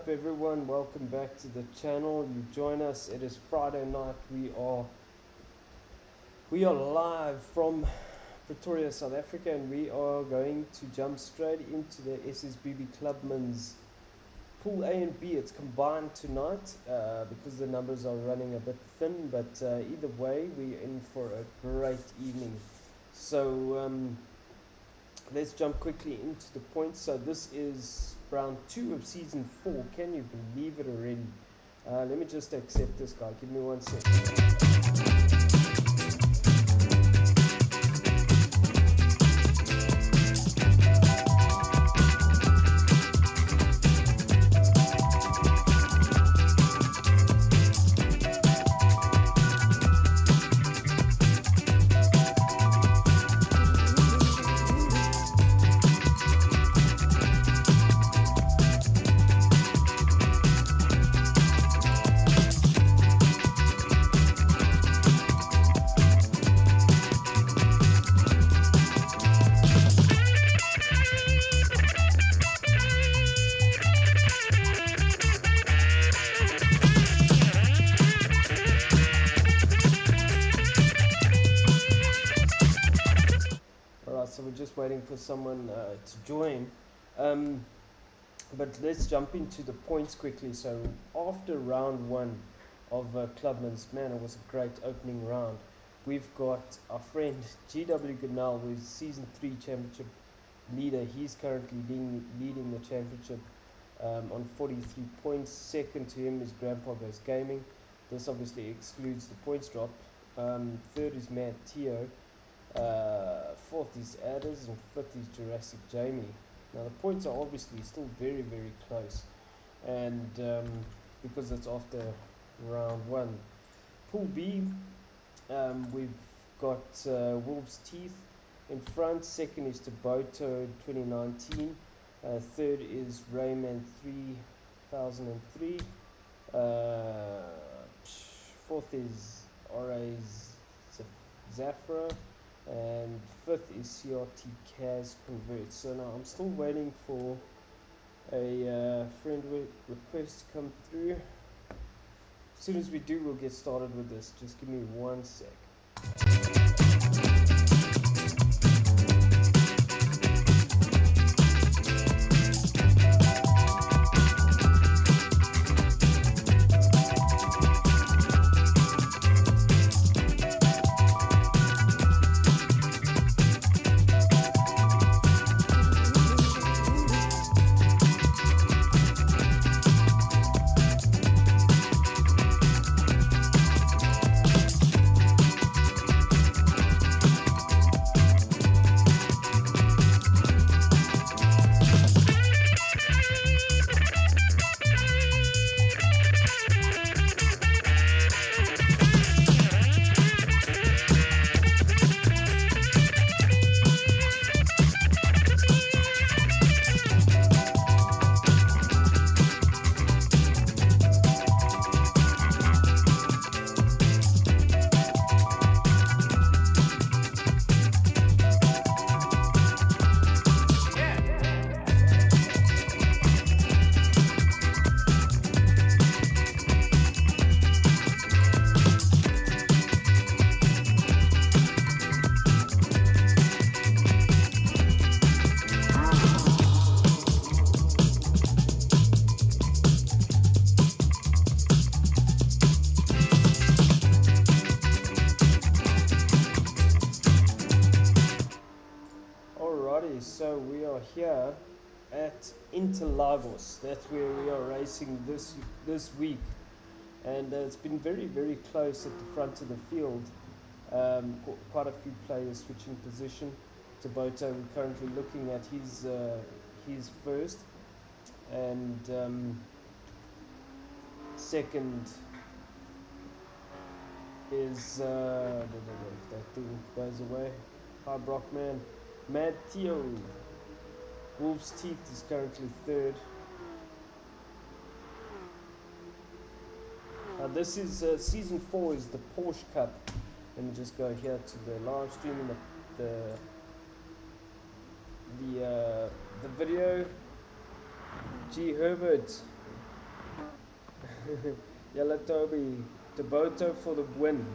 up everyone, welcome back to the channel. You join us, it is Friday night. We are live from Pretoria, South Africa, and we are going to jump straight into the SSBB Clubman's Pool A and B. It's combined tonight because the numbers are running a bit thin, but either way we're in for a great evening. So let's jump quickly into the points. So this is round 2 of season 4. Can you believe it already? Let me just accept this guy. Give me 1 second. So we're just waiting for someone to join, but let's jump into the points quickly. So after round 1 of Clubman's, man, it was a great opening round. We've got our friend GW Ganal, who is season 3 championship leader. He's currently leading the championship on 43 points. Second to him is Grandpa Goes Gaming. This obviously excludes the points drop. Third is Mad Tio. Fourth is Adders, and fifth is Jurassic Jamie. Now the points are obviously still very close, and because it's after round 1. Pool B, we've got Wolves Teeth in front. Second is Toboto 2019. Third is Rayman 3003. Fourth is RA's Zafra. And fifth is CRT Kaz Convert. So now I'm still waiting for a friend request to come through. As soon as we do, we'll get started with this. Just give me 1 sec. So we are here at Interlagos. That's where we are racing this week, and it's been very close at the front of the field. Quite a few players switching position. Toboto, we're currently looking at his first, and second is I don't know if that thing goes away. Hi Brockman. Mad Tio. Wolves Teeth is currently third. This is season 4 is the Porsche Cup. Let me just go here to the live stream and the video. G Herbert, Yellow Toby, Toboto for the win.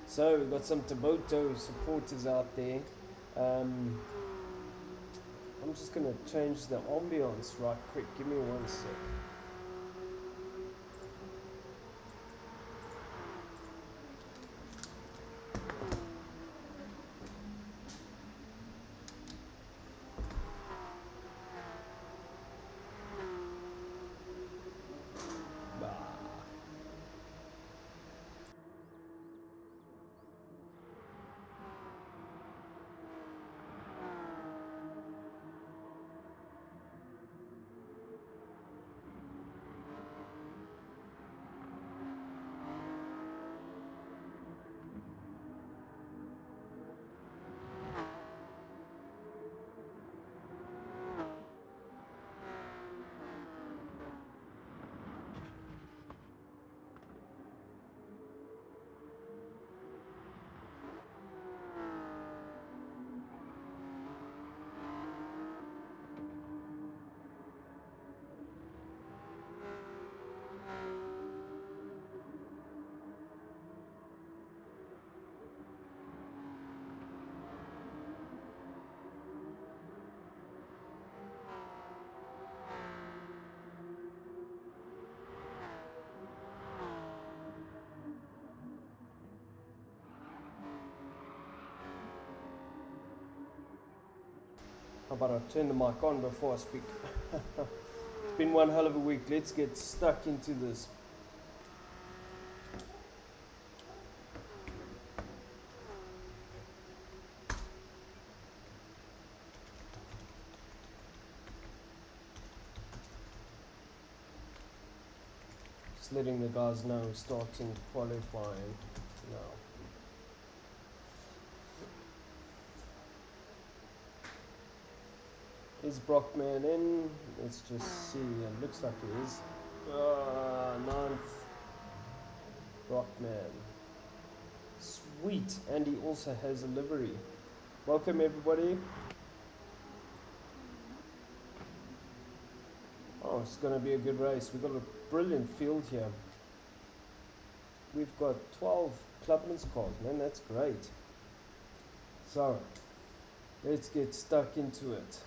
So we've got some Toboto supporters out there. I'm just gonna change the ambience right quick. Give me one sec. How about I turn the mic on before I speak? It's been one hell of a week. Let's get stuck into this. Just letting the guys know starting qualifying now. Is Brockman in? Let's just see. It looks like he is. 9th. Brockman. Sweet. And he also has a livery. Welcome everybody. Oh, it's going to be a good race. We've got a brilliant field here. We've got 12 Clubman's cars, man. That's great. So, let's get stuck into it.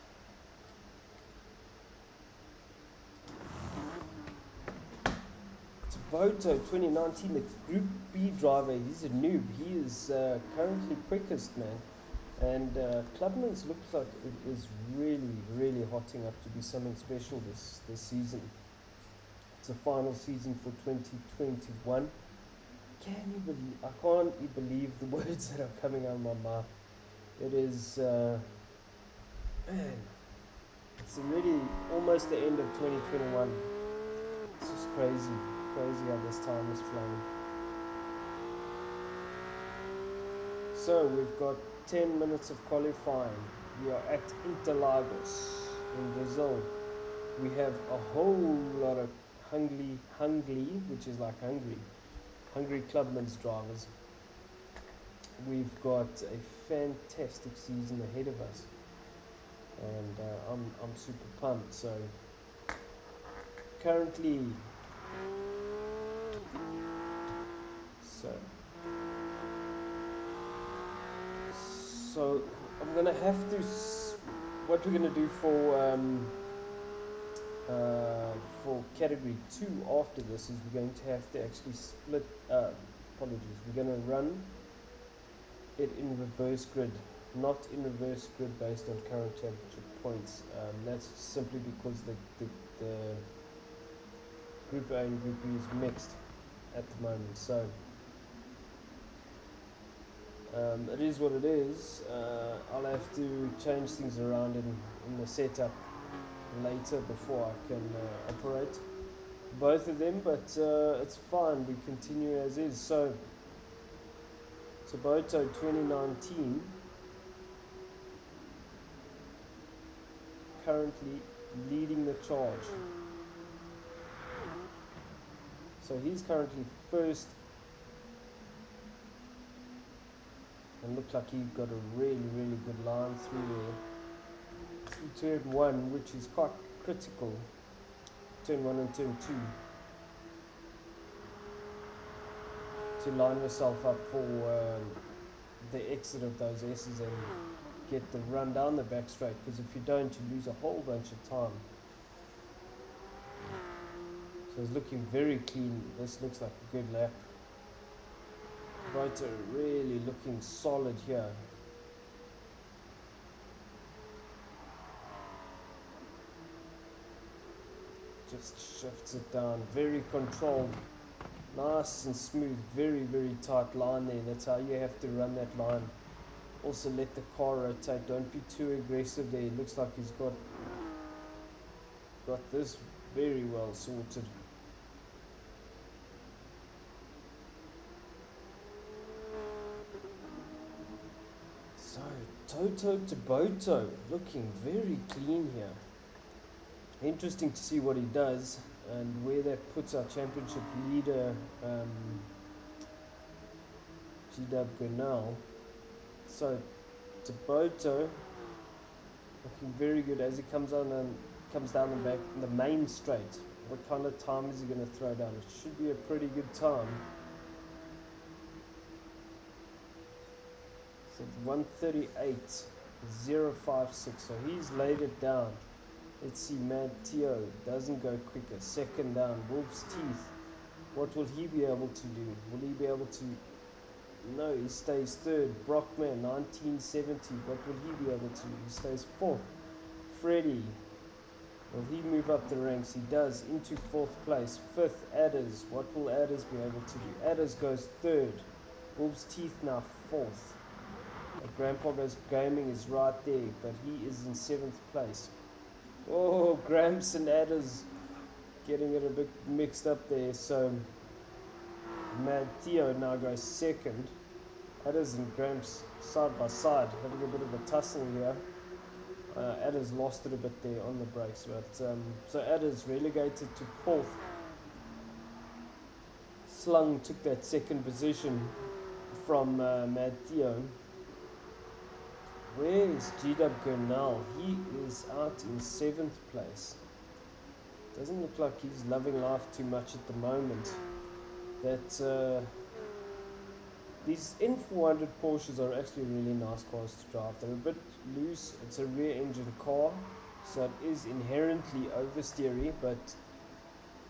Voto 2019, the Group B driver. He's a noob. He is currently quickest, man. And Clubman's looks like it is really hotting up to be something special this season. It's a final season for 2021. Can you believe? I can't believe the words that are coming out of my mouth. It is, man. It's already almost the end of 2021. It's just crazy how this time is flying. So we've got 10 minutes of qualifying. We are at Interlagos in Brazil. We have a whole lot of hungry, which is like hungry Clubman's drivers. We've got a fantastic season ahead of us, and I'm super pumped. So currently, so I'm gonna have to. What we're gonna do for category 2 after this is we're going to have to actually split. Apologies. We're gonna run it in reverse grid, not in reverse grid based on current championship points. That's simply because the Group A and Group B is mixed at the moment. So it is what it is. I'll have to change things around in the setup later before I can operate both of them, but it's fine. We continue as is. So Toboto 2019 currently leading the charge. So he's currently first, and looked like he got a really good line through turn 1, which is quite critical. Turn 1 and turn 2. to line yourself up for the exit of those S's and get the run down the back straight, because if you don't, you lose a whole bunch of time. So it's looking very clean. This looks like a good lap. Motor really looking solid here. Just shifts it down, very controlled, nice and smooth, very tight line there. That's how you have to run that line. Also let the car rotate, don't be too aggressive there. It looks like he's got this very well sorted. So Toto to Boto, looking very clean here. Interesting to see what he does and where that puts our championship leader, G-Dub Gurnell. So Taboto looking very good as he comes down the back in the main straight. What kind of time is he going to throw down? It should be a pretty good time. So 1:38.056. So he's laid it down. Let's see, Matteo doesn't go quicker. Second down, Wolf's Teeth. What will he be able to do? Will he be able to... No, he stays third. Brockman, 1970. What will he be able to do? He stays fourth. Freddie, will he move up the ranks? He does, into fourth place. Fifth, Adders. What will Adders be able to do? Adders goes third. Wolf's Teeth now fourth. Grandpa Goes Gaming is right there, but he is in seventh place. Oh, Gramps and Adders getting it a bit mixed up there. So Matteo now goes second. Adders and Gramps side by side, having a bit of a tussle here. Adders lost it a bit there on the brakes, but so Adders relegated to fourth. Slung took that second position from Matteo. Where is G-Dub Gurnell? He is out in seventh place. Doesn't look like he's loving life too much at the moment. That these N400 Porsches are actually really nice cars to drive. They're a bit loose. It's a rear engine car, so it is inherently oversteery, but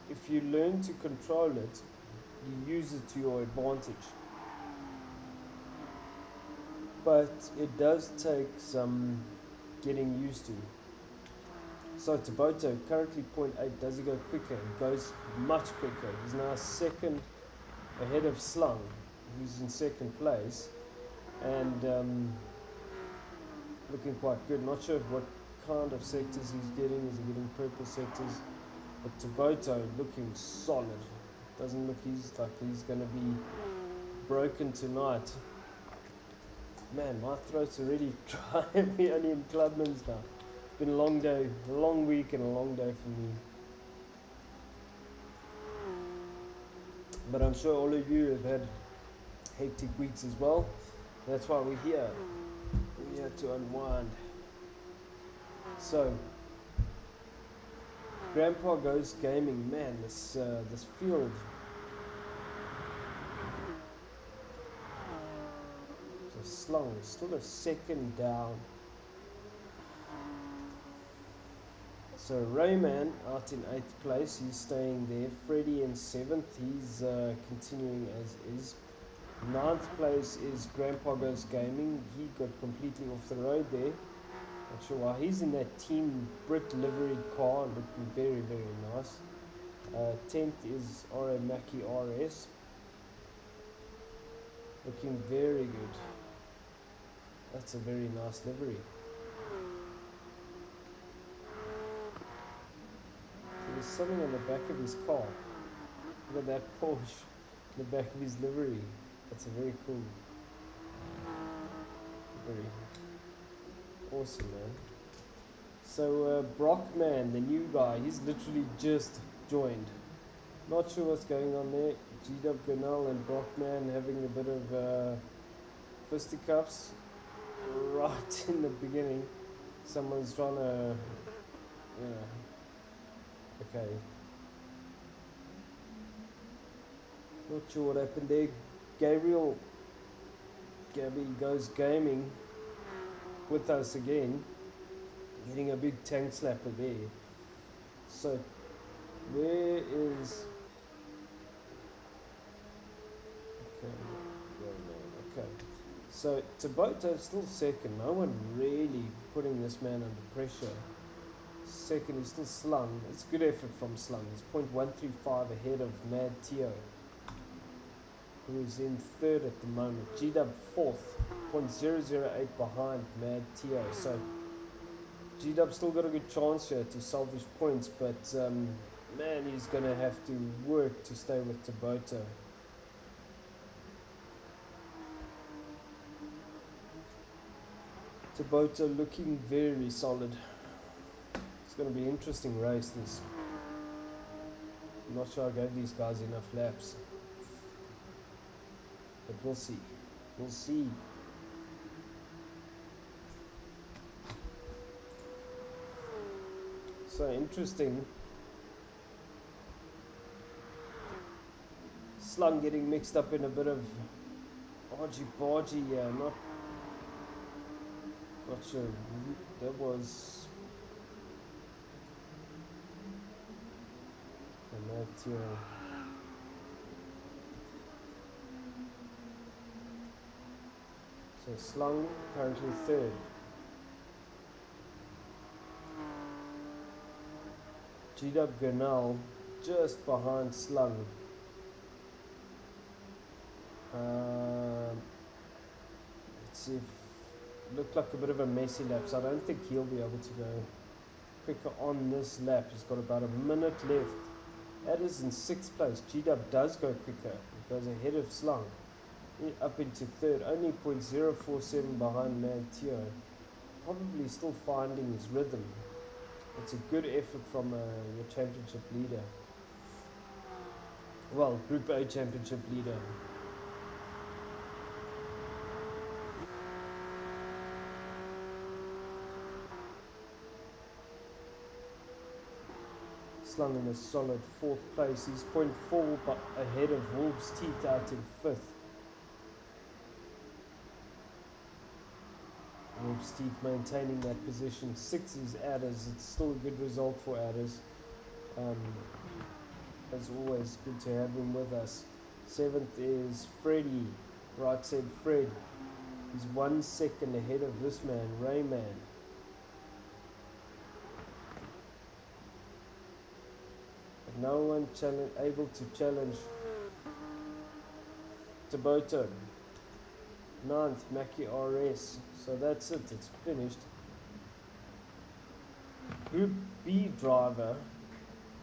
if you learn to control it, you use it to your advantage. But it does take some getting used to. So Taboto, currently 0.8, does he go quicker? He goes much quicker. He's now second ahead of Slung, who's in second place, and looking quite good. Not sure what kind of sectors he's getting. Is he getting purple sectors? But Taboto looking solid. Doesn't look like he's going to be broken tonight. Man, my throat's already dry. We're only in Clubman's now. It's been a long day, a long week and a long day for me. But I'm sure all of you have had hectic weeks as well. That's why we're here. We're here to unwind. So, Grandpa Goes Gaming. Man, this field. Slung, still a second down. So Rayman out in 8th place, he's staying there. Freddie in 7th, he's continuing as is. 9th place is Grandpa Goes Gaming. He got completely off the road there. Not sure why. He's in that Team Brit liveried car, looking very nice. 10th is R.A. Mackie RS. Looking very good. That's a very nice livery. There's something on the back of his car. Look at that Porsche in the back of his livery. That's a very cool. Very awesome, man. So Brockman, the new guy, he's literally just joined. Not sure what's going on there. G-Dub Gurnell and Brockman having a bit of fisticuffs right in the beginning. Someone's trying to, okay. Not sure what happened there. Gabby goes gaming with us again, getting a big tank slapper there. So where is okay. So Tabota still second. No one really putting this man under pressure. Second, he's still Slung. It's good effort from Slung. He's 0.135 ahead of Mad Tio, who is in third at the moment. G-Dub fourth, 0.008 behind Mad Tio. So G-Dub still got a good chance here to salvage points, but man, he's going to have to work to stay with Tabota. Tabota looking very solid. It's going to be an interesting race this. I'm not sure I gave these guys enough laps, but we'll see. We'll see. So interesting. Slung getting mixed up in a bit of argy-bargy, not sure. That was so Slung currently third. G-Dub Gurnell just behind Slung. Let's see if looked like a bit of a messy lap, so I don't think he'll be able to go quicker on this lap. He's got about a minute left. That is in 6th place. G-Dub does go quicker. He goes ahead of Slung. Up into third. Only 0.047 behind Mad Tio. Probably still finding his rhythm. It's a good effort from your championship leader. Well, Group A championship leader. Slung in a solid 4th place. He's 0.4 but ahead of Wolves Teeth out in 5th. Wolves Teeth maintaining that position. 6 is Adders. It's still a good result for Adders. As always, good to have him with us. 7th is Freddie. Right said Fred. He's 1 second ahead of this man, Rayman. No one able to challenge Tabota. 9th, Mackie RS. So that's it, it's finished. Group B driver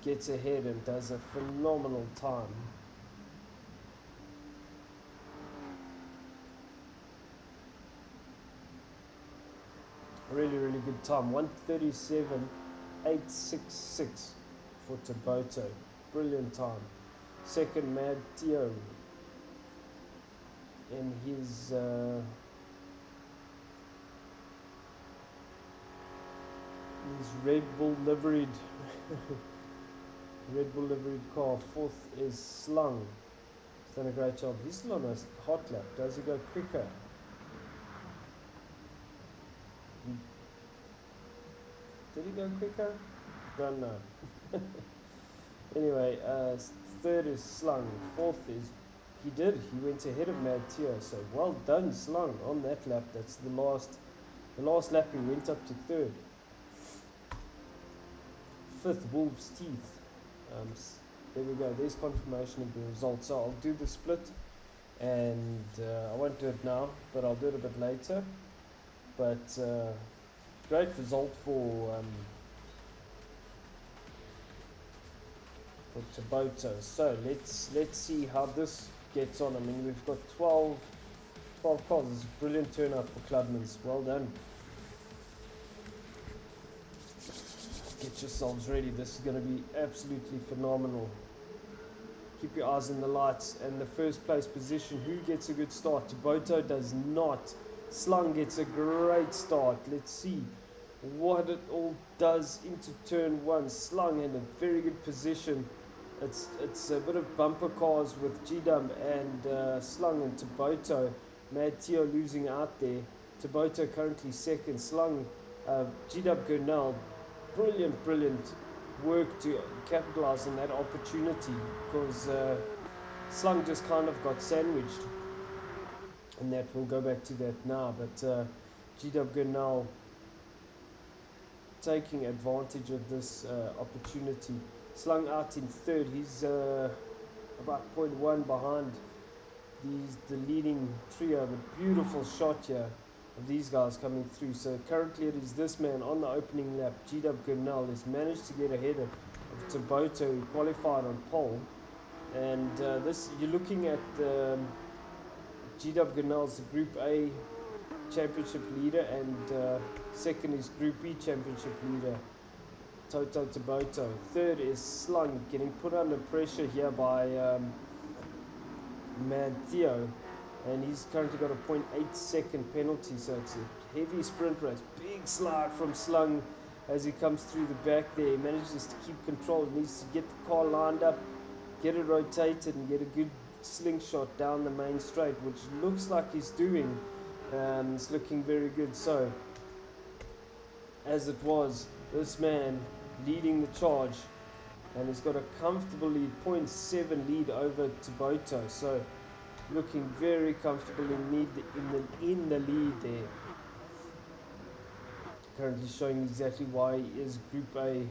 gets ahead and does a phenomenal time. Really, really good time. 1:37.866. For Tabota. Brilliant time. Second, Mad Tio. In his Red Bull liveried car. 4th is Slung. He's done a great job. He's still on a hot lap. Does he go quicker? Did he go quicker? Don't know. Anyway, 3rd is Slung. 4th is he went ahead of Mad Tio, so well done Slung on that lap. That's the last lap. He went up to 3rd. 5th, Wolves Teeth. There we go. There's confirmation of the result. So I'll do the split, and I won't do it now, but I'll do it a bit later. But great result for Tabota. So let's see how this gets on. I mean, we've got 12 cars. It's a brilliant turnout for Clubman's. Well done. Get yourselves ready. This is going to be absolutely phenomenal. Keep your eyes on the lights. And the first place position, who gets a good start? Tabota does not. Slung gets a great start. Let's see what it all does into turn 1. Slung in a very good position it's a bit of bumper cars with G-Dub and Slung and Taboto. Mad Tio losing out there. Taboto currently second. Slung, G-Dub Gurnell, brilliant work to capitalize on that opportunity, because Slung just kind of got sandwiched, and that we'll go back to that now. But G-Dub Gurnell taking advantage of this opportunity. Slung out in third. He's about 0.1 behind the leading trio. But beautiful shot here of these guys coming through. So currently it is this man on the opening lap. G-Dub Gurnell has managed to get ahead of Taboto, who qualified on pole. And this, you're looking at G-Dub Gurnell's Group A championship leader, and second is Group B championship leader Toto Taboto. Third is Slung, getting put under pressure here by Mad Theo, and he's currently got a 0.8 second penalty, so it's a heavy sprint race. Big slide from Slung as he comes through the back there. He manages to keep control. He needs to get the car lined up, get it rotated, and get a good slingshot down the main straight, which looks like he's doing. It's looking very good. So as it was, this man leading the charge, and he's got a comfortable lead, 0.7 lead over Taboto. So looking very comfortable in the lead there. Currently showing exactly why he is Group A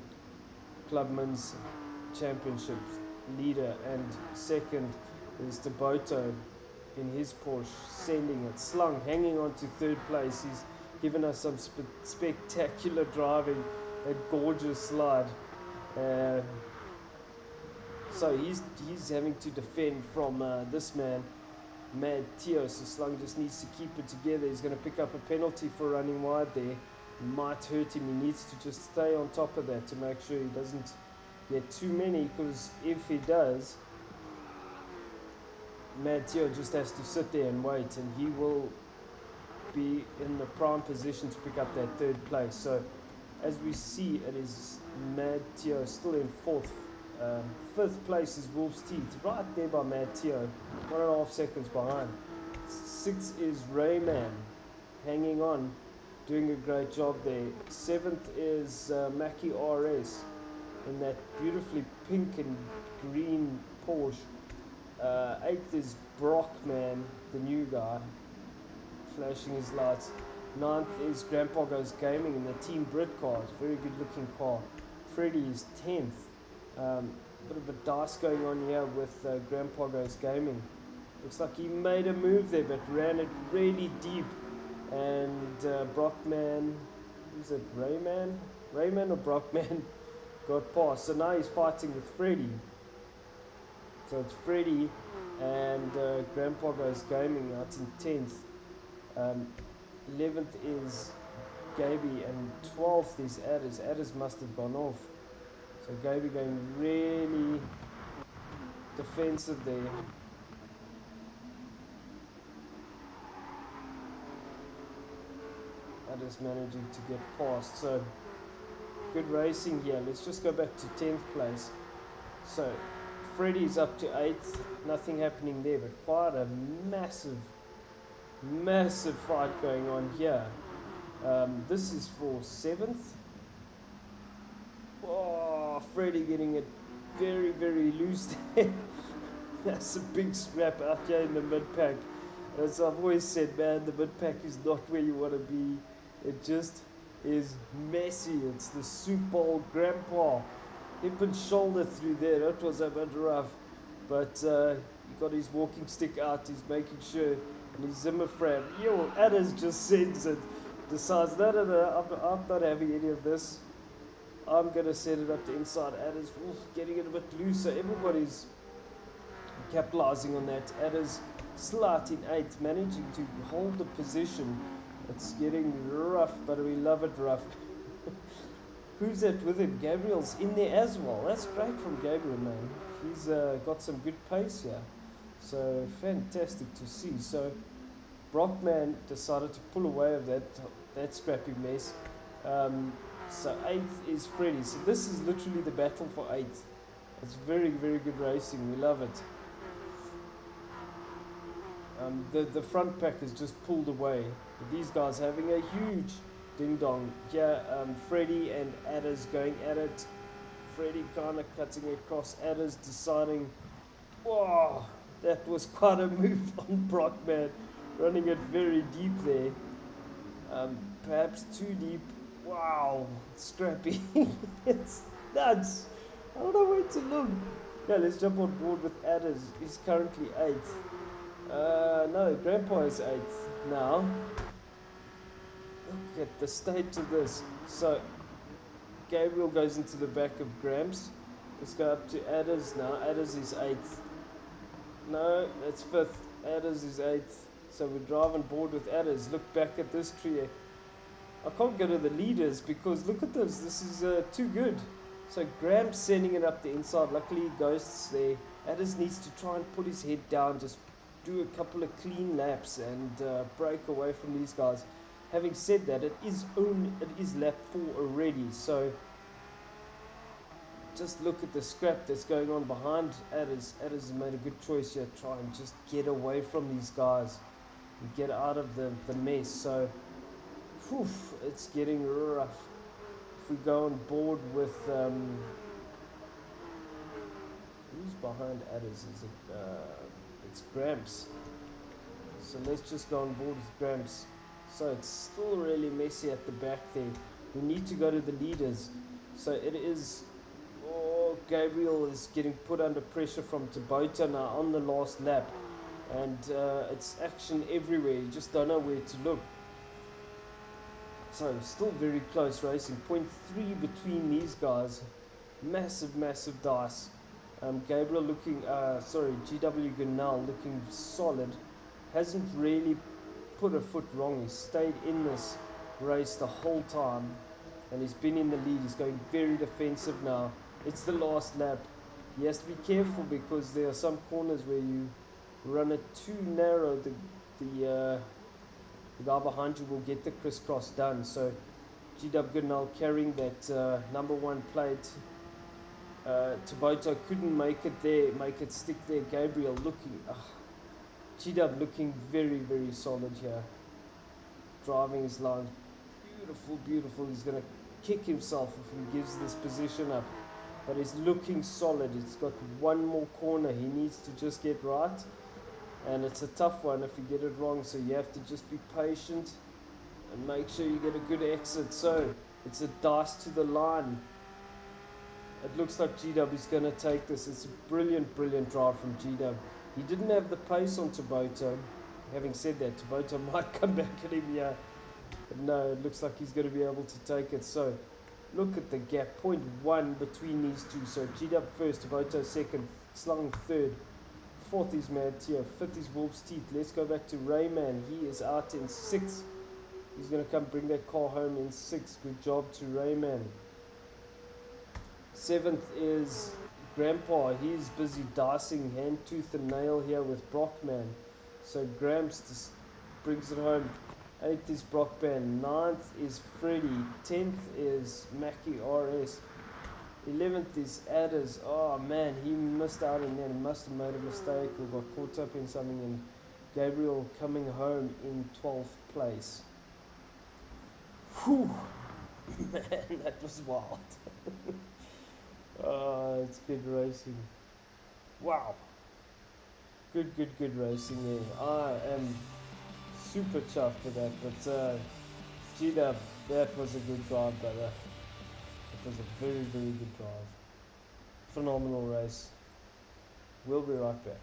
Clubman's championship leader, and second is Taboto in his Porsche, sending it. Slung hanging on to third place. He's given us some spectacular driving, a gorgeous slide. So he's having to defend from this man, Mad Tio. So Slung just needs to keep it together. He's going to pick up a penalty for running wide there. Might hurt him. He needs to just stay on top of that to make sure he doesn't get too many, because if he does, Mad Tio just has to sit there and wait, and he will be in the prime position to pick up that third place. So as we see, it is Mad Tio still in fourth. Fifth place is Wolf's Teeth, right there by Mad Tio, 1.5 seconds behind. Sixth is Rayman, hanging on, doing a great job there. Seventh is Mackie RS in that beautifully pink and green Porsche. Eighth is Brockman, the new guy, flashing his lights. Ninth is Grandpa Goes Gaming in the Team Brit car. Very good looking car. Freddy is 10th. Bit of a dice going on here with Grandpa Goes Gaming. Looks like he made a move there, but ran it really deep. And Brockman, is it Rayman? Rayman or Brockman got past. So now he's fighting with Freddy. So it's Freddy and Grandpa Goes Gaming out in 10th. 11th is Gaby, and 12th is Adders. Adders must have gone off. So Gaby going really defensive there. Adders managing to get past. So good racing here. Let's just go back to 10th place. So Freddy's up to 8th. Nothing happening there, but quite a massive fight going on here. This is for 7th. Oh, Freddy getting it very, very loose there. That's a big scrap out here in the mid-pack. As I've always said, man, the mid-pack is not where you want to be. It just is messy. It's the Super Bowl Grandpa. Hip and shoulder through there. That was a bit rough. But he got his walking stick out. He's making sure. And his Zimmer frame. Yo, Adders just sends it. Decides, no, I'm not having any of this. I'm going to set it up to inside. Adders getting it a bit looser. Everybody's capitalizing on that. Adders still out in 8th, managing to hold the position. It's getting rough, but we love it rough. Who's that with him? Gabriel's in there as well. That's great from Gabriel, man. He's got some good pace here. So fantastic to see. So Brockman decided to pull away of that scrappy mess. So 8th is Freddy. So this is literally the battle for 8th. It's very, very good racing. We love it. The front pack is just pulled away. But these guys having a huge ding dong. Yeah, Freddie and Adders going at it. Freddie kind of cutting across. Adders deciding, wow, that was quite a move on Brockman. Running it very deep there. Perhaps too deep. Wow, scrappy. It's nuts. I don't know where to look. Yeah, let's jump on board with Adders. He's currently 8th. No, Grandpa is 8th now. Look at the state of this. So, Gabriel goes into the back of Gramps. Let's go up to Adders now. Adders is 8th. No, that's 5th. Adders is 8th. So we drive on board with Adders. Look back at this trio. I can't go to the leaders because look at this. This is too good. So Gramps sending it up the inside. Luckily, Ghost's there. Adders needs to try and put his head down. Just do a couple of clean laps and break away from these guys. Having said that, it is lap 4 already. So just look at the scrap that's going on behind Adders. Adders has made a good choice here. Try and just get away from these guys and get out of the mess. So whew, it's getting rough. If we go on board with who's behind Adders? Is it it's Gramps. So let's just go on board with Gramps. So it's still really messy at the back there. We need to go to the leaders. So it is, oh, Gabriel is getting put under pressure from Tabota now on the last lap. And it's action everywhere. You just don't know where to look. So still very close racing. 0.3 between these guys. Massive, massive dice. Gabriel looking, GW Gunnell looking solid. Hasn't really put a foot wrong. He's stayed in this race the whole time. And he's been in the lead. He's going very defensive now. It's the last lap. He has to be careful because there are some corners where you run it too narrow. The guy behind you will get the crisscross done. So GW Gunnell carrying that number 1 plate. Tabota couldn't make it there, make it stick there. Gabriel looking, GW looking very, very solid here. Driving his line, beautiful, beautiful. He's going to kick himself if he gives this position up. But he's looking solid. He's got one more corner he needs to just get right. And it's a tough one if you get it wrong. So you have to just be patient and make sure you get a good exit. So it's a dice to the line. It looks like GW is going to take this. It's a brilliant, brilliant drive from GW. He didn't have the pace on Tabota. Having said that, Tabota might come back at him here. But no, it looks like he's going to be able to take it. So look at the gap. 0.1 between these two. So GW first, Tabota second, Slung third. Fourth is Mantia. Fifth is Wolf's Teeth. Let's go back to Rayman. He is out in 6th. He's going to come bring that car home in 6th. Good job to Rayman. 7th is Grandpa. He's busy dicing hand, tooth and nail here with Brockman. So Gramps just brings it home. 8th is Brockman. 9th is Freddie. 10th is Mackie RS. 11th is Adders. Oh man, he missed out on that. He must have made a mistake or got caught up in something. And Gabriel coming home in 12th place. Whew. Man, that was wild. Oh, it's good racing. Wow. Good racing there. I am super chuffed with that. But GW, that was a good drive, brother. It was a very, very good drive. Phenomenal race. We'll be right back.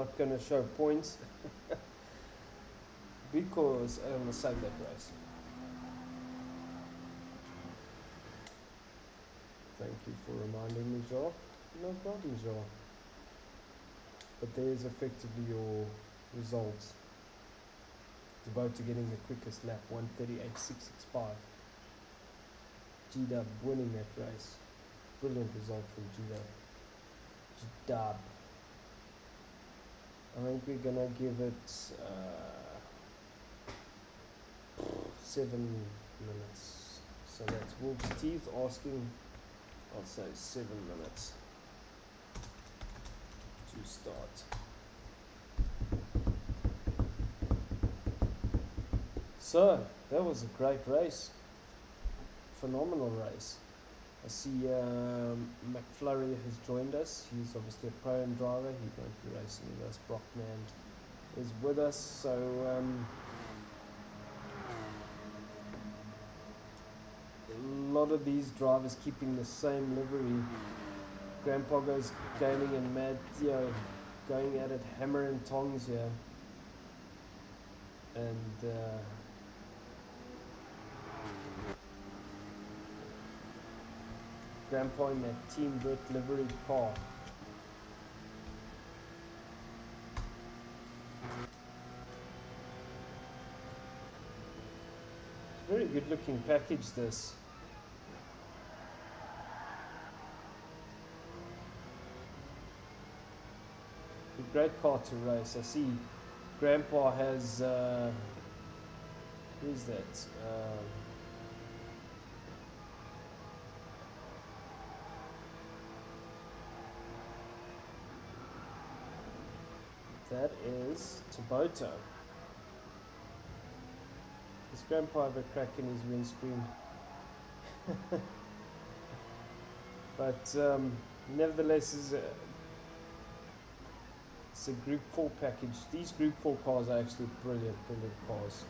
not going to show points because I'm going to save that race. Thank you for reminding me, Joe. No problem, Joe. But there's effectively your results. Devote to getting the quickest lap, 1:38.665. G-Dub winning that race. Brilliant result from G-Dub. G-Dub. I think we're gonna give it 7 minutes. So that's Wolf's Teeth asking, I'll say 7 minutes to start. So that was a great race, phenomenal race. I see McFlurry has joined us. He's obviously a Pro-Am driver. He won't be racing with us. Brockman is with us. So a lot of these drivers keeping the same livery. Grandpa goes gaming and Mad Theo going at it hammer and tongs here. And Grandpa in that Team Brit livery car. Very good looking package this. A great car to race. I see Grandpa has who's that? That is Toboto. Does Grandpa have a crack in his windscreen? But nevertheless, it's a Group 4 package. These Group 4 cars are actually brilliant cars.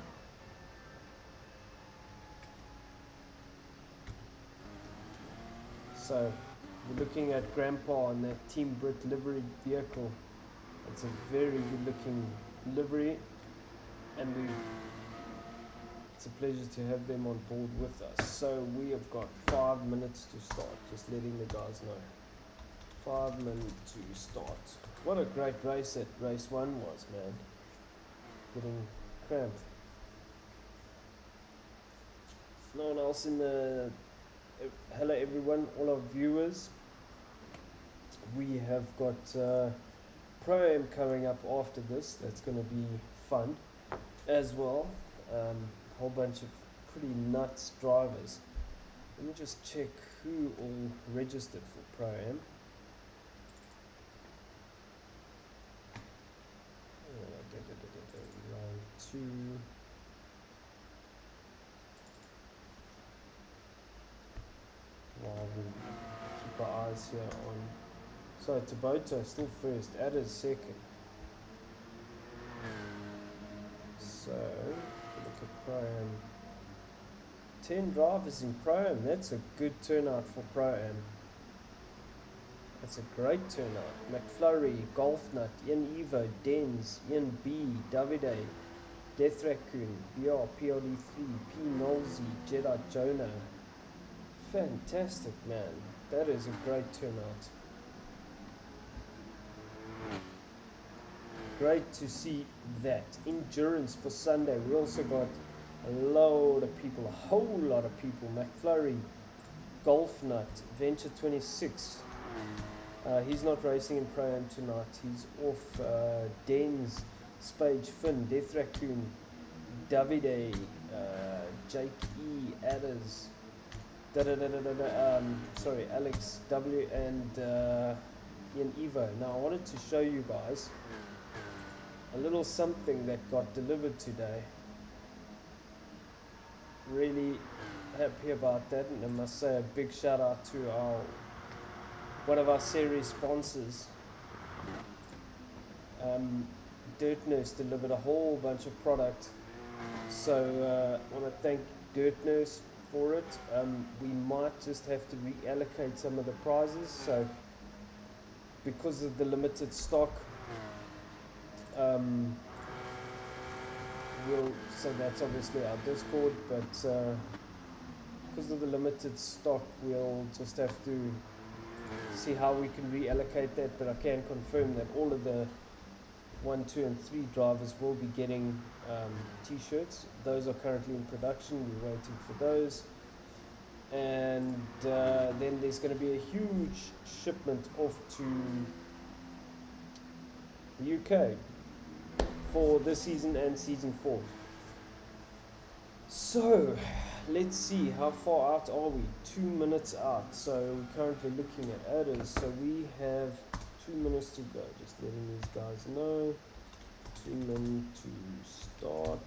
So we're looking at Grandpa and that Team Brit livery vehicle. It's a very good looking livery, and it's a pleasure to have them on board with us. So we have got 5 minutes to start, just letting the guys know. 5 minutes to start. What a great race that race 1 was, man. Getting cramped. No one else in the... Hello everyone, all our viewers. We have got Pro-Am coming up after this. That's going to be fun as well. Whole bunch of pretty nuts drivers. Let me just check who all registered for Pro-Am. Round 2. While we keep our eyes here on. So Toboto still first, Ada second. So look at Pro-Am. 10 drivers in Pro-Am. That's a good turnout for Pro-Am. That's a great turnout. McFlurry, Golfnut, Ian Evo, Denz, Ian B, Davide, Death Raccoon, BR, PLD3, P Nolsey, Jedi Jonah. Fantastic, man. That is a great turnout. Great to see that. Endurance for Sunday. We also got a load of people, a whole lot of people. McFlurry, Golfnut, Venture 26. He's not racing in Pro-Am tonight. He's off. Denz, Spage, Finn, Death Raccoon, Davide, Jake E, Adders, sorry, Alex W and Ian Evo. Now I wanted to show you guys a little something that got delivered today. Really happy about that, and I must say a big shout out to one of our series sponsors. Dirt Nurse delivered a whole bunch of product, so I want to thank Dirt Nurse for it. We might just have to reallocate some of the prizes, so because of the limited stock, So that's obviously our Discord, but because of the limited stock, we'll just have to see how we can reallocate that. But I can confirm that all of the 1, 2, and 3 drivers will be getting t-shirts. Those are currently in production. We're waiting for those. And then there's going to be a huge shipment off to the UK for this season and season 4. So let's see, how far out are we? 2 minutes out. So we're currently looking at adders. So we have 2 minutes to go. Just letting these guys know. 2 minutes to start.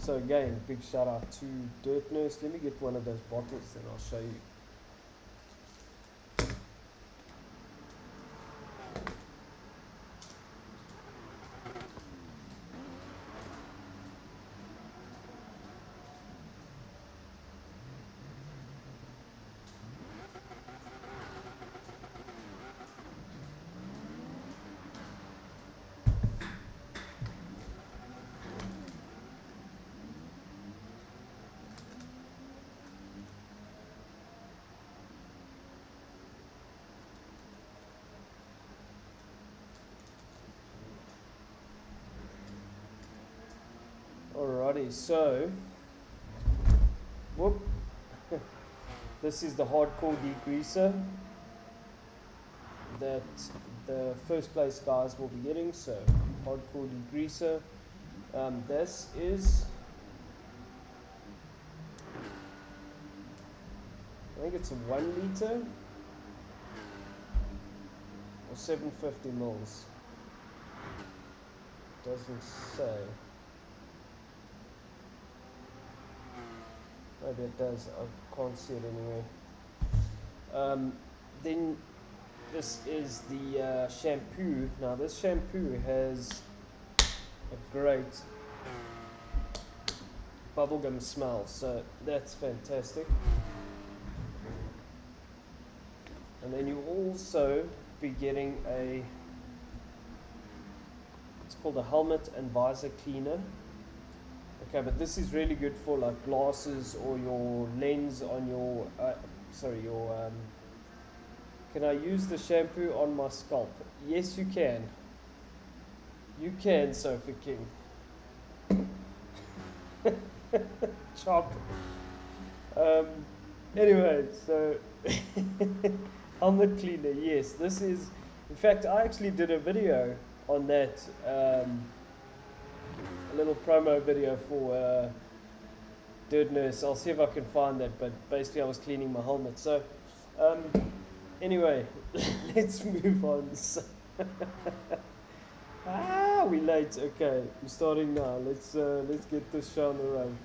So again, big shout out to Dirt Nurse. Let me get one of those bottles, then I'll show you. Alrighty, so whoop. This is the hardcore degreaser that the first place guys will be getting. So hardcore degreaser. This is, I think it's a 1 liter or 750 mils. Doesn't say. Maybe it does, I can't see it anyway. Then this is the shampoo. Now this shampoo has a great bubblegum smell, so that's fantastic. And then you also be getting it's called a helmet and visor cleaner. Okay, but this is really good for like glasses or your lens on your, can I use the shampoo on my scalp? Yes, you can. You can, Sophie King. Chop. Anyway, so helmet cleaner, yes, this is, in fact, I actually did a video on that, a little promo video for Dirt Nurse. I'll see if I can find that, but basically I was cleaning my helmet. So anyway, let's move on. We late. Okay, we're starting now. Let's get this show on the road.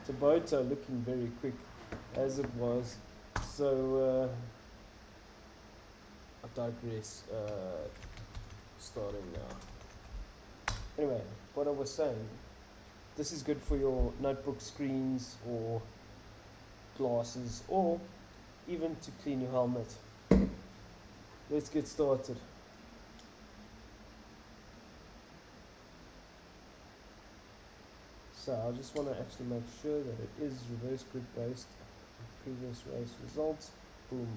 Tabota looking very quick as it was. So I digress. Starting now. Anyway, what I was saying, this is good for your notebook screens or glasses or even to clean your helmet. Let's get started. So I just want to actually make sure that it is reverse grid based. Previous race results. Boom.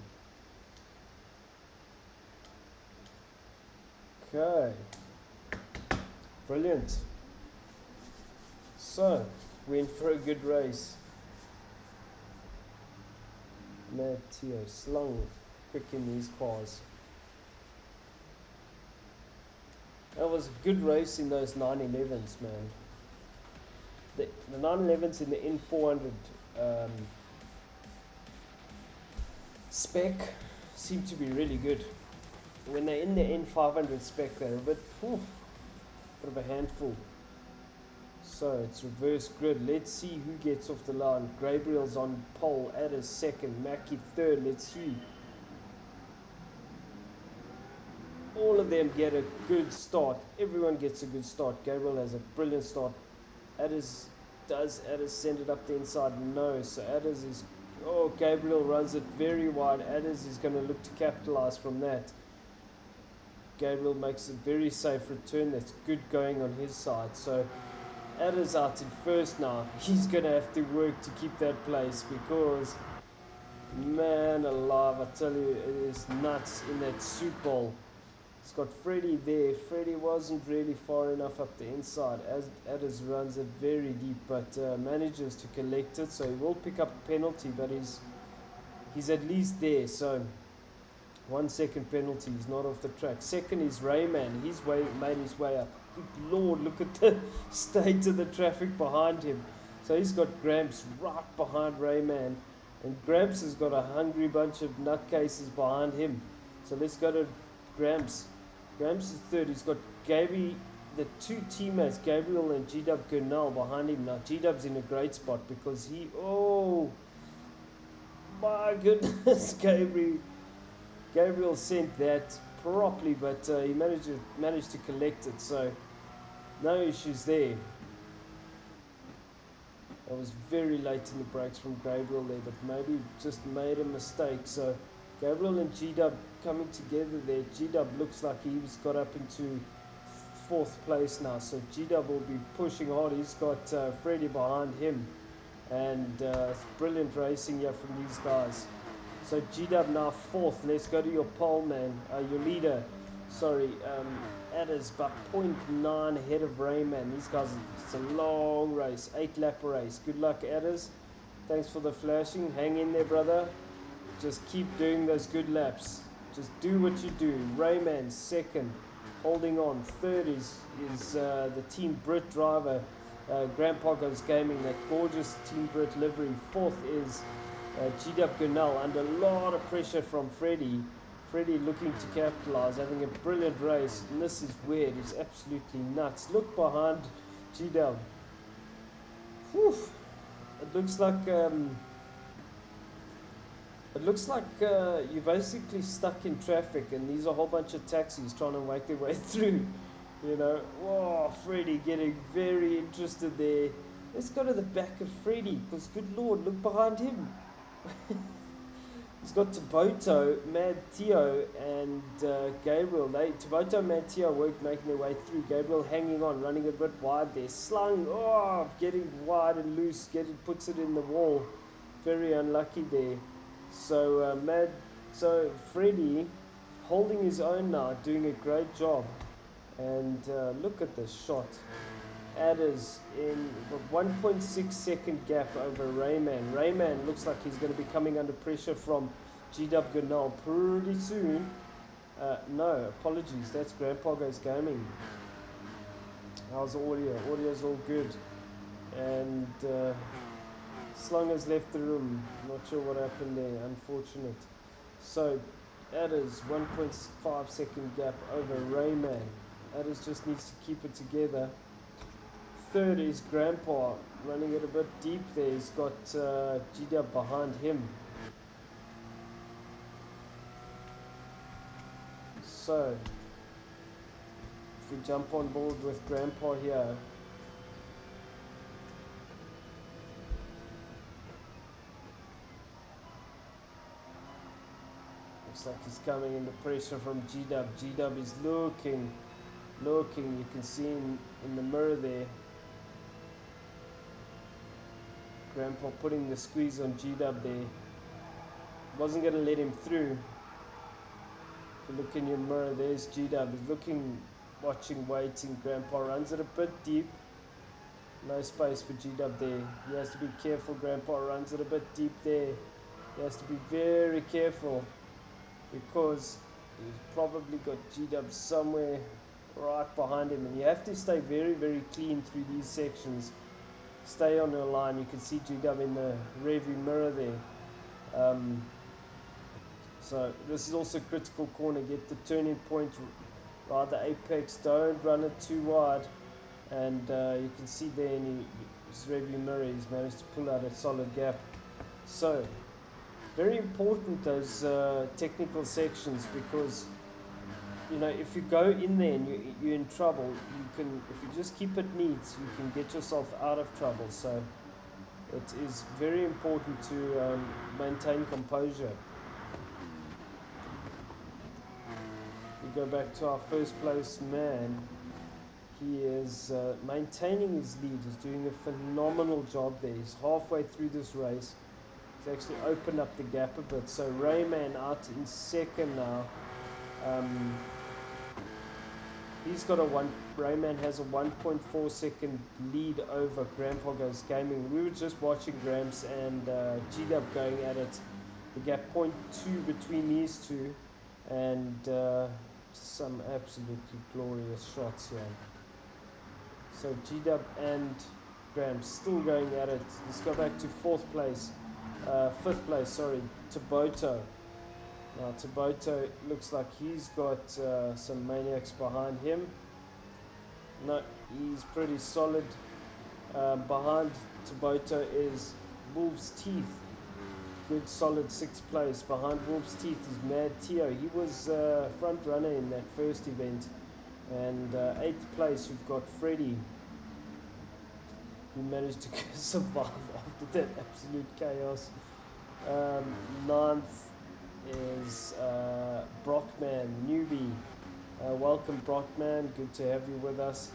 Okay. Brilliant. So, went for a good race. Matteo slung quick in these cars. That was a good race in those 911s, man. The 911s in the N400 spec seem to be really good. When they're in the N500 spec, they're a bit of a handful. So it's reverse grid. Let's see who gets off the line. Gabriel's on pole, Addis second, Mackie third. Let's see. All of them get a good start. Everyone gets a good start. Gabriel has a brilliant start. Addis send it up the inside? No. So Addis is Oh, Gabriel runs it very wide. Adders is going to look to capitalize from that. Gabriel makes a very safe return. That's good going on his side. So Adders out in first now. He's going to have to work to keep that place because, man alive, I tell you, it is nuts in that soup bowl. It's got Freddie there. Freddie wasn't really far enough up the inside. As Adders runs it very deep, but manages to collect it. So he will pick up a penalty, but he's at least there. So 1 second penalty. He's not off the track. Second is Rayman. He's made his way up. Good Lord, look at the state of the traffic behind him. So he's got Gramps right behind Rayman, and Gramps has got a hungry bunch of nutcases behind him. So let's go to Gramps. Gramps is third. He's got Gaby, the two teammates, Gabriel and G-Dub Gurnell behind him. Now G-Dub's in a great spot because oh my goodness, Gabriel sent that properly, but he managed to collect it, so no issues there. I was very late in the brakes from Gabriel there, but maybe just made a mistake. So Gabriel and G-Dub coming together there. G-Dub looks like he's got up into fourth place now, so G-Dub will be pushing hard. He's got Freddie behind him, and brilliant racing here from these guys. So G-Dub now fourth. Let's go to your pole man, your leader. Sorry, Adders about 0.9 ahead of Rayman. These guys, it's a long race, 8-lap race. Good luck, Adders. Thanks for the flashing. Hang in there, brother. Just keep doing those good laps. Just do what you do. Rayman second, holding on. Third is the Team Brit driver, Grandpa Goes Gaming, that gorgeous Team Brit livery. Fourth is G-Dub Gurnell, under a lot of pressure from Freddie. Freddie looking to capitalize, having a brilliant race. And this is weird. It's absolutely nuts. Look behind G-Dub. It looks like you're basically stuck in traffic, and these are a whole bunch of taxis trying to make their way through. You know, whoa, Freddie getting very interested there. Let's go to the back of Freddie, because good Lord, look behind him. He's got Taboto, Mad Tio, and Gabriel. Taboto and Mad Tio weren't making their way through. Gabriel hanging on, running a bit wide there. Slung, getting wide and loose, puts it in the wall. Very unlucky there. So Freddie holding his own now, doing a great job. And look at this shot. Adders in a 1.6 second gap over Rayman. Rayman looks like he's going to be coming under pressure from G-Dub Gurnell pretty soon. No, apologies, that's Grandpa Goes Gaming. How's the audio? Audio's all good. And Slung has left the room. Not sure what happened there, unfortunate. So Adders 1.5 second gap over Rayman. Adders just needs to keep it together. Third is Grandpa, running it a bit deep there. He's got G-Dub behind him. So, if we jump on board with Grandpa here, looks like he's coming in the pressure from G-Dub. G-Dub is looking, you can see in the mirror there. Grandpa putting the squeeze on G-Dub there. Wasn't going to let him through. If you look in your mirror, there's G-Dub. He's looking, watching, waiting. Grandpa runs it a bit deep. No space for G-Dub there. He has to be careful. Grandpa runs it a bit deep there. He has to be very careful because he's probably got G-Dub somewhere right behind him. And you have to stay very, very clean through these sections. Stay on the line. You can see G-Dub in the rearview mirror there. So this is also critical corner. Get the turning point right the apex. Don't run it too wide. And you can see there in his rearview mirror, he's managed to pull out a solid gap. So very important those technical sections, because you know, if you go in there and you're in trouble, you can, if you just keep it neat, you can get yourself out of trouble. So It is very important to maintain composure. We go back to our first place man. He is maintaining his lead. He's doing a phenomenal job there. He's halfway through this race. He's actually opened up the gap a bit. So Rayman out in second now. He's got Rayman has a 1.4 second lead over Grandpa Goes Gaming. We were just watching Gramps and G-Dub going at it. The gap 0.2 between these two, and some absolutely glorious shots here. So G-Dub and Gramps still going at it. Let's go back to fifth place, sorry, Taboto. Now Taboto looks like he's got some maniacs behind him. No, he's pretty solid. Behind Taboto is Wolf's Teeth. Good solid 6th place. Behind Wolf's Teeth is Mad Tio. He was front runner in that first event. And 8th place you've got Freddy, who managed to survive after that absolute chaos. 9th is Brockman, newbie. Welcome Brockman, good to have you with us.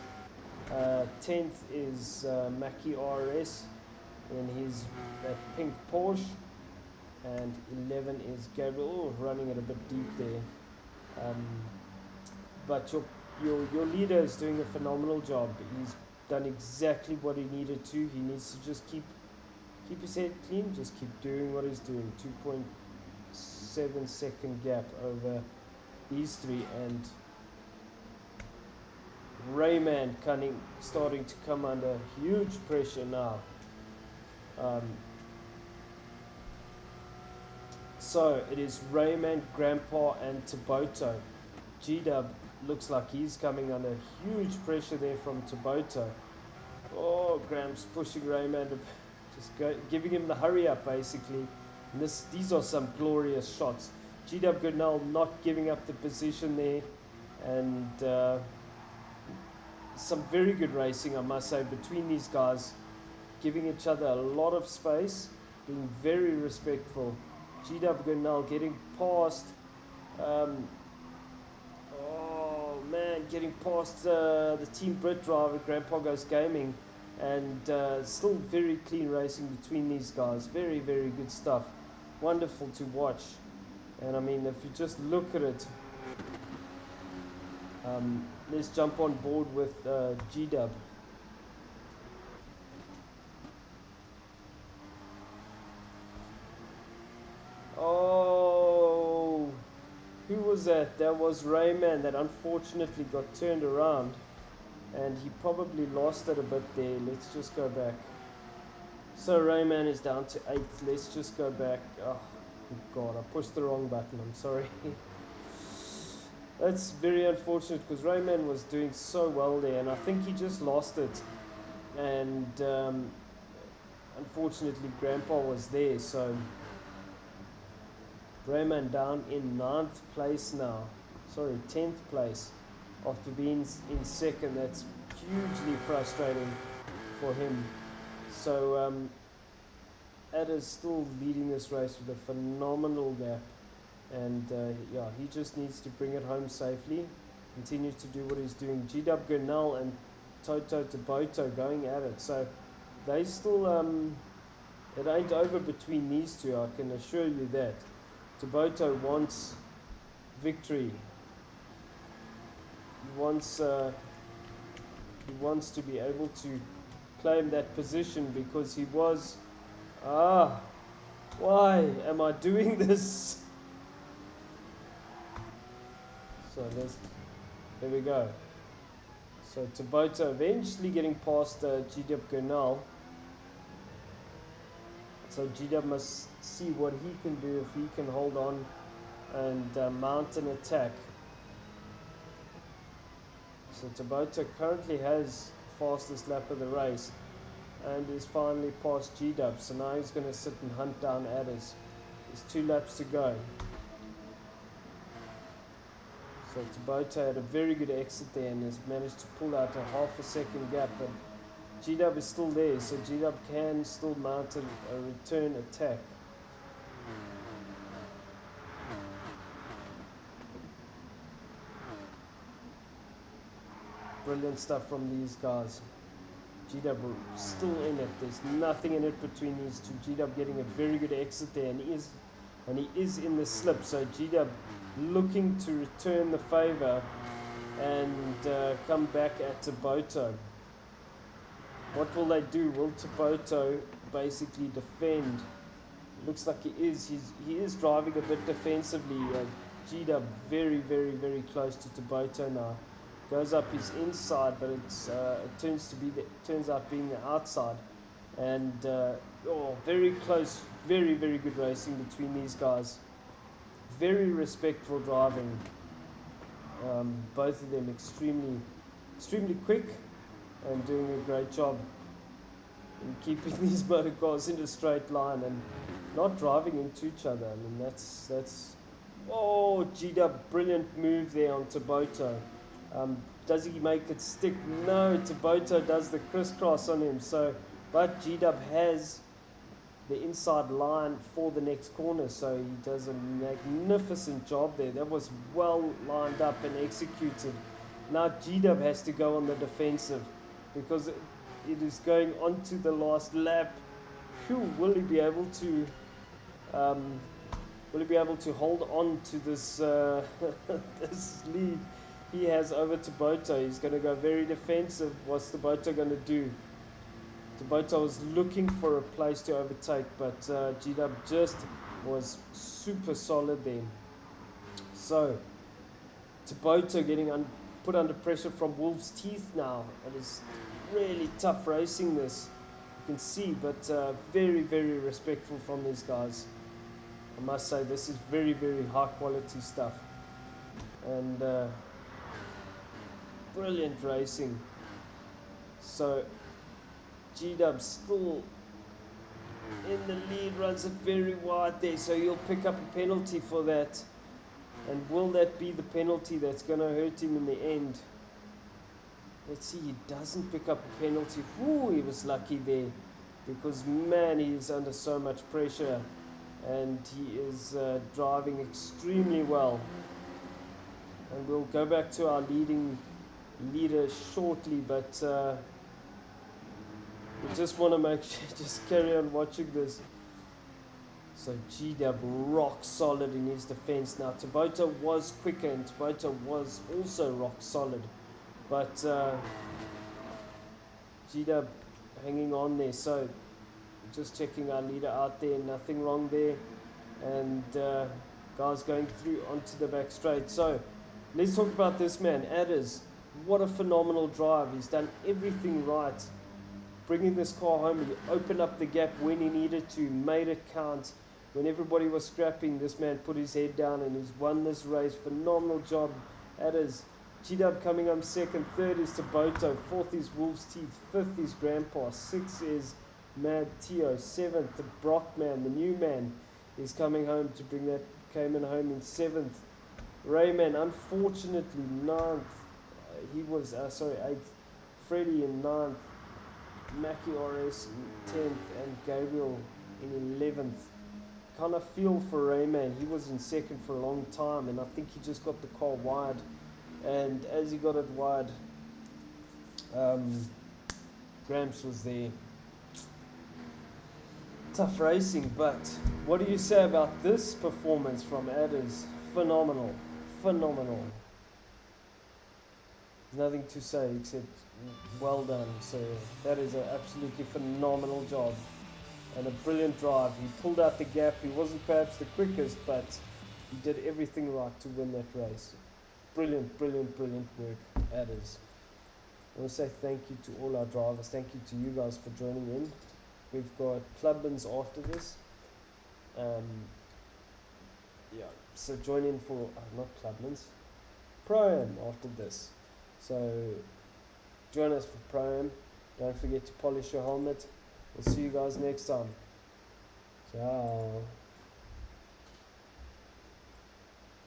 10th is Mackie RS in his pink Porsche. And 11 is Gabriel, running it a bit deep there. But your leader is doing a phenomenal job. He's done exactly what he needed to. He needs to just keep his head clean, just keep doing what he's doing. 2.7 second gap over these three, and Rayman starting to come under huge pressure now. So it is Rayman, Grandpa and Taboto. G-Dub looks like he's coming under huge pressure there from Taboto. Oh, Gramps pushing Rayman to giving him the hurry up basically. And these are some glorious shots. G-Dub Goodnell not giving up the position there, and some very good racing, I must say, between these guys, giving each other a lot of space, being very respectful. G-Dub Goodnell getting past getting past the Team Brit driver, Grandpa Goes Gaming, and still very clean racing between these guys. Very, very good stuff. Wonderful to watch. And I mean, if you just look at it, let's jump on board with G-Dub. Oh, who was that? That was Rayman that unfortunately got turned around, and he probably lost it a bit there. Let's just go back. So Rayman is down to 8th. Let's just go back. Oh God, I pushed the wrong button. I'm sorry. That's very unfortunate because Rayman was doing so well there, and I think he just lost it. And unfortunately, Grandpa was there. So Rayman down in 9th place now. Sorry, 10th place after being in 2nd. That's hugely frustrating for him. So Ed is still leading this race with a phenomenal gap. And yeah, he just needs to bring it home safely. Continue to do what he's doing. G-Dub Gurnell and Toto Taboto going at it. So they still, it ain't over between these two, I can assure you that. Taboto wants victory. He wants to be able to claim that position because he was, why am I doing this? So there we go. So Taboto eventually getting past G-Dub Gurnell. So G-Dub must see what he can do if he can hold on and mount an attack. So Taboto currently has the fastest lap of the race and is finally past G-Dub. So now he's going to sit and hunt down adders. There's 2 laps to go. So Taboto had a very good exit there and has managed to pull out a half a second gap. But G-Dub is still there, so G-Dub can still mount a return attack. Brilliant stuff from these guys. G-Dub still in it. There's nothing in it between these two. G-Dub getting a very good exit there, and he is in the slip. So G-Dub looking to return the favor and come back at Taboto. What will they do? Will Taboto basically defend? Looks like he is driving a bit defensively. G-Dub very, very, very close to Taboto now. Goes up his inside, but it turns out being the outside. And very close, very, very good racing between these guys. Very respectful driving. Both of them extremely, extremely quick and doing a great job in keeping these motor cars in a straight line and not driving into each other. I mean, that's G-Dub, brilliant move there on Taboto. Does he make it stick? No, Taboto does the crisscross on him. But G-Dub has the inside line for the next corner, so he does a magnificent job there. That was well lined up and executed. Now G-Dub has to go on the defensive because it is going on to the last lap. Will he be able to? Will he be able to hold on to this this lead he has over Taboto? He's going to go very defensive. What's Taboto going to do? Taboto was looking for a place to overtake, but G-Dub just was super solid then. So Taboto getting put under pressure from Wolf's Teeth now. It is really tough racing this, you can see, but very, very respectful from these guys. I must say this is very, very high quality stuff and brilliant racing. So G-Dub still in the lead, runs it very wide there, so he'll pick up a penalty for that. And will that be the penalty that's going to hurt him in the end? Let's see, he doesn't pick up a penalty. Ooh, he was lucky there, because man, he is under so much pressure and he is driving extremely well. And we'll go back to our leader shortly, but we just want to make sure, just carry on watching this. So G-Dub rock solid in his defense. Now Taboto was quicker and Taboto was also rock solid, but G-Dub hanging on there. So just checking our leader out there, nothing wrong there, and guys going through onto the back straight. So let's talk about this man, Adders. What a phenomenal drive. He's done everything right, bringing this car home. He opened up the gap when he needed to, made it count. When everybody was scrapping, this man put his head down and he's won this race. Phenomenal job, Adders. G-Dub coming home second. Third is Taboto. Fourth is Wolf's Teeth. Fifth is Grandpa. Sixth is Mad Tio. Seventh, the Brockman, the new man, is coming home to bring that Cayman home in seventh. Rayman, unfortunately, ninth. He was, eighth. Freddie in ninth. Mackie RS in 10th and Gabriel in 11th. Kind of feel for Rayman. He was in second for a long time and I think he just got the car wide, and as he got it wide, Gramps was there. Tough racing, but what do you say about this performance from Adders? Phenomenal. Phenomenal. There's nothing to say except well done. So that is an absolutely phenomenal job and a brilliant drive. He pulled out the gap. He wasn't perhaps the quickest, but he did everything right to win that race. Brilliant, brilliant, brilliant work, Adders. I want to say thank you to all our drivers. Thank you to you guys for joining in. We've got Clubman's after this. So join in for, not Clubman's, Pro-Am after this. So join us for Pro-Am. Don't forget to polish your helmet. We'll see you guys next time. Ciao.